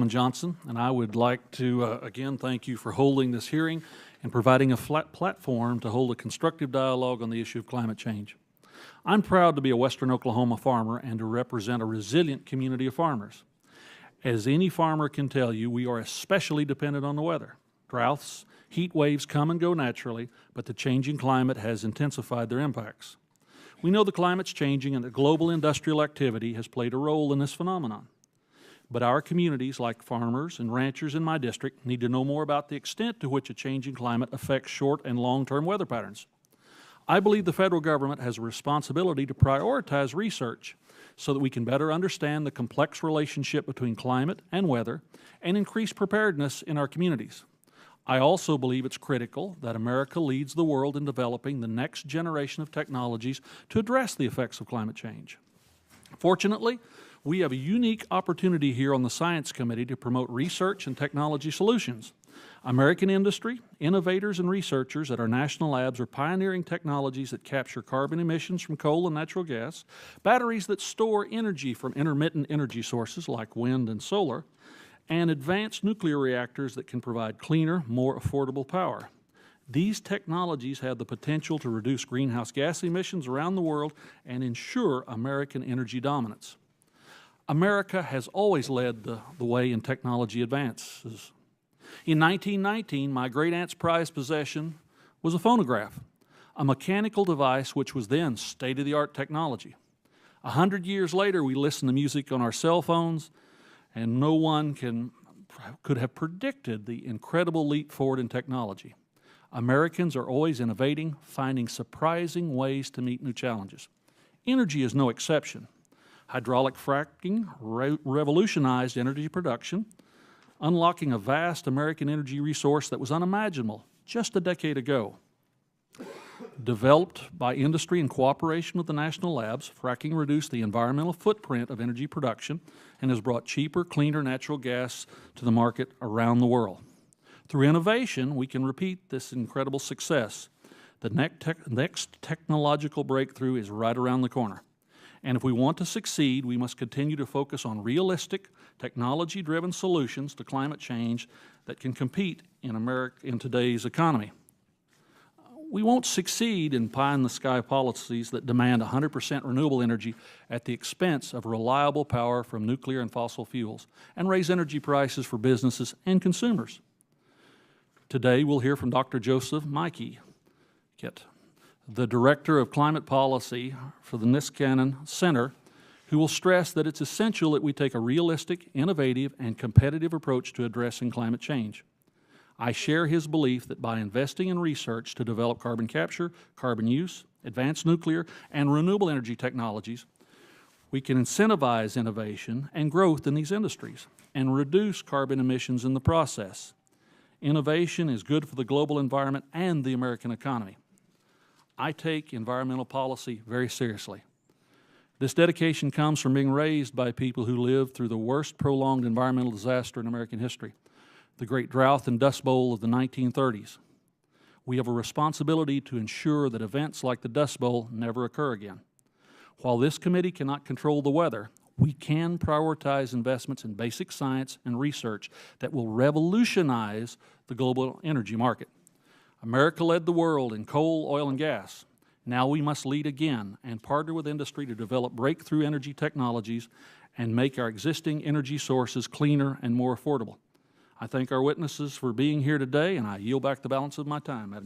Johnson, and I would like to again thank you for holding this hearing and providing a flat platform to hold a constructive dialogue on the issue of climate change. I'm proud to be a Western Oklahoma farmer and to represent a resilient community of farmers. As any farmer can tell you, we are especially dependent on the weather. Droughts, heat waves come and go naturally, but the changing climate has intensified their impacts. We know the climate's changing and that global industrial activity has played a role in this phenomenon. But our communities, like farmers and ranchers in my district, need to know more about the extent to which a changing climate affects short and long-term weather patterns. I believe the federal government has a responsibility to prioritize research so that we can better understand the complex relationship between climate and weather and increase preparedness in our communities. I also believe it's critical that America leads the world in developing the next generation of technologies to address the effects of climate change. Fortunately, we have a unique opportunity here on the Science Committee to promote research and technology solutions. American industry, innovators, and researchers at our national labs are pioneering technologies that capture carbon emissions from coal and natural gas, batteries that store energy from intermittent energy sources like wind and solar, and advanced nuclear reactors that can provide cleaner, more affordable power. These technologies have the potential to reduce greenhouse gas emissions around the world and ensure American energy dominance. America has always led the way in technology advances. In 1919, my great-aunt's prized possession was a phonograph, a mechanical device which was then state-of-the-art technology. 100 years later, we listen to music on our cell phones, and no one could have predicted the incredible leap forward in technology. Americans are always innovating, finding surprising ways to meet new challenges. Energy is no exception. Hydraulic fracking revolutionized energy production, unlocking a vast American energy resource that was unimaginable just a decade ago. Developed by industry in cooperation with the national labs, fracking reduced the environmental footprint of energy production and has brought cheaper, cleaner natural gas to the market around the world. Through innovation, we can repeat this incredible success. The next technological breakthrough is right around the corner. And if we want to succeed, we must continue to focus on realistic, technology-driven solutions to climate change that can compete in today's economy. We won't succeed in pie-in-the-sky policies that demand 100% renewable energy at the expense of reliable power from nuclear and fossil fuels and raise energy prices for businesses and consumers. Today, we'll hear from Dr. Joseph Mieke, the Director of Climate Policy for the Niskanen Center, who will stress that it's essential that we take a realistic, innovative, and competitive approach to addressing climate change. I share his belief that by investing in research to develop carbon capture, carbon use, advanced nuclear, and renewable energy technologies, we can incentivize innovation and growth in these industries and reduce carbon emissions in the process. Innovation is good for the global environment and the American economy. I take environmental policy very seriously. This dedication comes from being raised by people who lived through the worst prolonged environmental disaster in American history, the Great Drought and Dust Bowl of the 1930s. We have a responsibility to ensure that events like the Dust Bowl never occur again. While this committee cannot control the weather, we can prioritize investments in basic science and research that will revolutionize the global energy market. America led the world in coal, oil, and gas. Now we must lead again and partner with industry to develop breakthrough energy technologies and make our existing energy sources cleaner and more affordable. I thank our witnesses for being here today, and I yield back the balance of my time, Madam